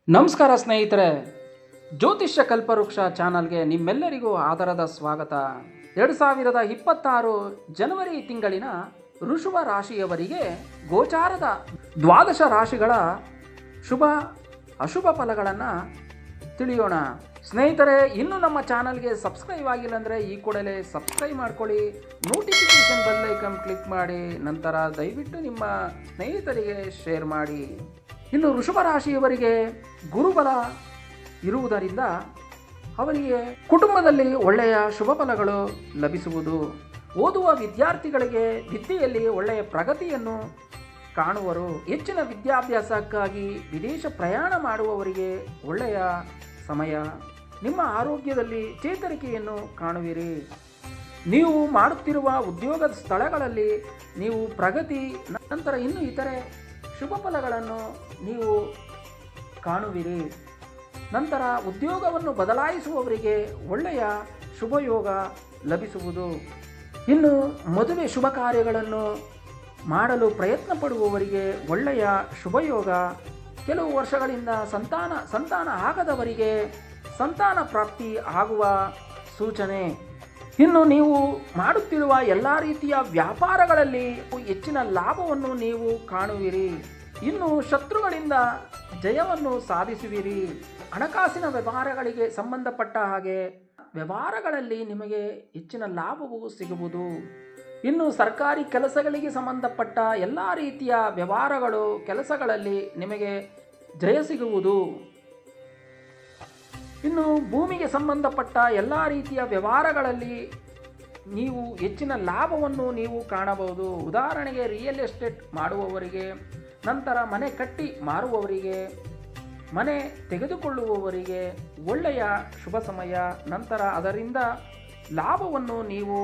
ನಮಸ್ಕಾರ ಸ್ನೇಹಿತರೆ, ಜ್ಯೋತಿಷ್ಯ ಕಲ್ಪವೃಕ್ಷ ಚಾನಲ್ಗೆ ನಿಮ್ಮೆಲ್ಲರಿಗೂ ಆದರದ ಸ್ವಾಗತ. 2026 ಜನವರಿ ತಿಂಗಳಿನ ವೃಷಭ ರಾಶಿಯವರಿಗೆ ಗೋಚಾರದ 12 ರಾಶಿಗಳ ಶುಭ ಅಶುಭ ಫಲಗಳನ್ನು ತಿಳಿಯೋಣ. ಸ್ನೇಹಿತರೆ, ಇನ್ನೂ ನಮ್ಮ ಚಾನಲ್ಗೆ ಸಬ್ಸ್ಕ್ರೈಬ್ ಆಗಿಲ್ಲ ಅಂದರೆ ಈ ಕೂಡಲೇ ಸಬ್ಸ್ಕ್ರೈಬ್ ಮಾಡ್ಕೊಳ್ಳಿ, ನೋಟಿಫಿಕೇಶನ್ ಬೆಲ್ ಐಕಾನ್ ಕ್ಲಿಕ್ ಮಾಡಿ, ನಂತರ ದಯವಿಟ್ಟು ನಿಮ್ಮ ಸ್ನೇಹಿತರಿಗೆ ಶೇರ್ ಮಾಡಿ. ಇನ್ನು ವೃಷಭ ರಾಶಿಯವರಿಗೆ ಗುರುಬಲ ಇರುವುದರಿಂದ ಅವರಿಗೆ ಕುಟುಂಬದಲ್ಲಿ ಒಳ್ಳೆಯ ಶುಭ ಫಲಗಳು ಲಭಿಸುವುದು. ಓದುವ ವಿದ್ಯಾರ್ಥಿಗಳಿಗೆ ವಿದ್ಯೆಯಲ್ಲಿ ಒಳ್ಳೆಯ ಪ್ರಗತಿಯನ್ನು ಕಾಣುವರು. ಹೆಚ್ಚಿನ ವಿದ್ಯಾಭ್ಯಾಸಕ್ಕಾಗಿ ವಿದೇಶ ಪ್ರಯಾಣ ಮಾಡುವವರಿಗೆ ಒಳ್ಳೆಯ ಸಮಯ. ನಿಮ್ಮ ಆರೋಗ್ಯದಲ್ಲಿ ಚೇತರಿಕೆಯನ್ನು ಕಾಣುವಿರಿ. ನೀವು ಮಾಡುತ್ತಿರುವ ಉದ್ಯೋಗದ ಸ್ಥಳಗಳಲ್ಲಿ ನೀವು ಪ್ರಗತಿ, ನಂತರ ಇನ್ನು ಇತರೆ ಶುಭ ಫಲಗಳನ್ನು ನೀವು ಕಾಣುವಿರಿ. ನಂತರ ಉದ್ಯೋಗವನ್ನು ಬದಲಾಯಿಸುವವರಿಗೆ ಒಳ್ಳೆಯ ಶುಭಯೋಗ ಲಭಿಸುವುದು. ಇನ್ನು ಮದುವೆ ಶುಭ ಕಾರ್ಯಗಳನ್ನು ಮಾಡಲು ಪ್ರಯತ್ನ ಪಡುವವರಿಗೆ ಒಳ್ಳೆಯ ಶುಭಯೋಗ. ಕೆಲವು ವರ್ಷಗಳಿಂದ ಸಂತಾನ ಆಗದವರಿಗೆ ಸಂತಾನ ಪ್ರಾಪ್ತಿ ಆಗುವ ಸೂಚನೆ. ಇನ್ನು ನೀವು ಮಾಡುತ್ತಿರುವ ಎಲ್ಲ ರೀತಿಯ ವ್ಯಾಪಾರಗಳಲ್ಲಿ ಹೆಚ್ಚಿನ ಲಾಭವನ್ನು ನೀವು ಕಾಣುವಿರಿ. ಇನ್ನು ಶತ್ರುಗಳಿಂದ ಜಯವನ್ನು ಸಾಧಿಸುವಿರಿ. ಹಣಕಾಸಿನ ವ್ಯವಹಾರಗಳಿಗೆ ಸಂಬಂಧಪಟ್ಟ ಹಾಗೆ ವ್ಯವಹಾರಗಳಲ್ಲಿ ನಿಮಗೆ ಹೆಚ್ಚಿನ ಲಾಭವು ಸಿಗುವುದು. ಇನ್ನು ಸರ್ಕಾರಿ ಕೆಲಸಗಳಿಗೆ ಸಂಬಂಧಪಟ್ಟ ಎಲ್ಲ ರೀತಿಯ ವ್ಯವಹಾರಗಳು ಕೆಲಸಗಳಲ್ಲಿ ನಿಮಗೆ ಜಯ ಸಿಗುವುದು. ಇನ್ನು ಭೂಮಿಗೆ ಸಂಬಂಧಪಟ್ಟ ಎಲ್ಲ ರೀತಿಯ ವ್ಯವಹಾರಗಳಲ್ಲಿ ನೀವು ಹೆಚ್ಚಿನ ಲಾಭವನ್ನು ನೀವು ಕಾಣಬಹುದು. ಉದಾಹರಣೆಗೆ ರಿಯಲ್ ಎಸ್ಟೇಟ್ ಮಾಡುವವರಿಗೆ, ನಂತರ ಮನೆ ಕಟ್ಟಿ ಮಾರುವವರಿಗೆ, ಮನೆ ತೆಗೆದುಕೊಳ್ಳುವವರಿಗೆ ಒಳ್ಳೆಯ ಶುಭ ಸಮಯ. ನಂತರ ಅದರಿಂದ ಲಾಭವನ್ನು ನೀವು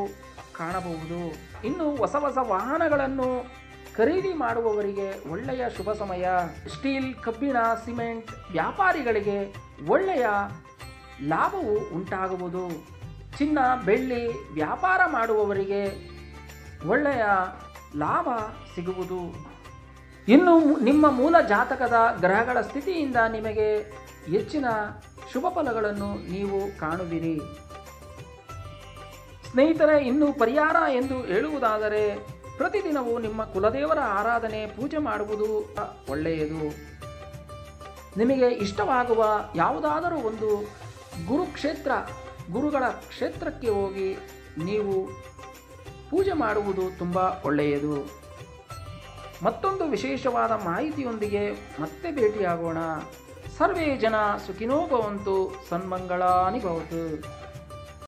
ಕಾಣಬಹುದು. ಇನ್ನು ಹೊಸ ವಾಹನಗಳನ್ನು ಖರೀದಿ ಮಾಡುವವರಿಗೆ ಒಳ್ಳೆಯ ಶುಭ ಸಮಯ. ಸ್ಟೀಲ್, ಕಬ್ಬಿಣ, ಸಿಮೆಂಟ್ ವ್ಯಾಪಾರಿಗಳಿಗೆ ಒಳ್ಳೆಯ ಲಾಭವು ಉಂಟಾಗುವುದು. ಚಿನ್ನ, ಬೆಳ್ಳಿ ವ್ಯಾಪಾರ ಮಾಡುವವರಿಗೆ ಒಳ್ಳೆಯ ಲಾಭ ಸಿಗುವುದು. ಇನ್ನು ನಿಮ್ಮ ಮೂಲ ಜಾತಕದ ಗ್ರಹಗಳ ಸ್ಥಿತಿಯಿಂದ ನಿಮಗೆ ಹೆಚ್ಚಿನ ಶುಭ ಫಲಗಳನ್ನು ನೀವು ಕಾಣುವಿರಿ. ಸ್ನೇಹಿತರೆ, ಇನ್ನು ಪರಿಹಾರ ಎಂದು ಹೇಳುವುದಾದರೆ ಪ್ರತಿದಿನವೂ ನಿಮ್ಮ ಕುಲದೇವರ ಆರಾಧನೆ ಪೂಜೆ ಮಾಡುವುದು ಒಳ್ಳೆಯದು. ನಿಮಗೆ ಇಷ್ಟವಾಗುವ ಯಾವುದಾದರೂ ಒಂದು ಗುರುಗಳ ಕ್ಷೇತ್ರಕ್ಕೆ ಹೋಗಿ ನೀವು ಪೂಜೆ ಮಾಡುವುದು ತುಂಬ ಒಳ್ಳೆಯದು. ಮತ್ತೊಂದು ವಿಶೇಷವಾದ ಮಾಹಿತಿಯೊಂದಿಗೆ ಮತ್ತೆ ಭೇಟಿಯಾಗೋಣ. ಸರ್ವೇ ಜನ ಸುಖಿನೋ ಭವಂತು, ಸನ್ಮಂಗಳಾನಿ ಭವತು.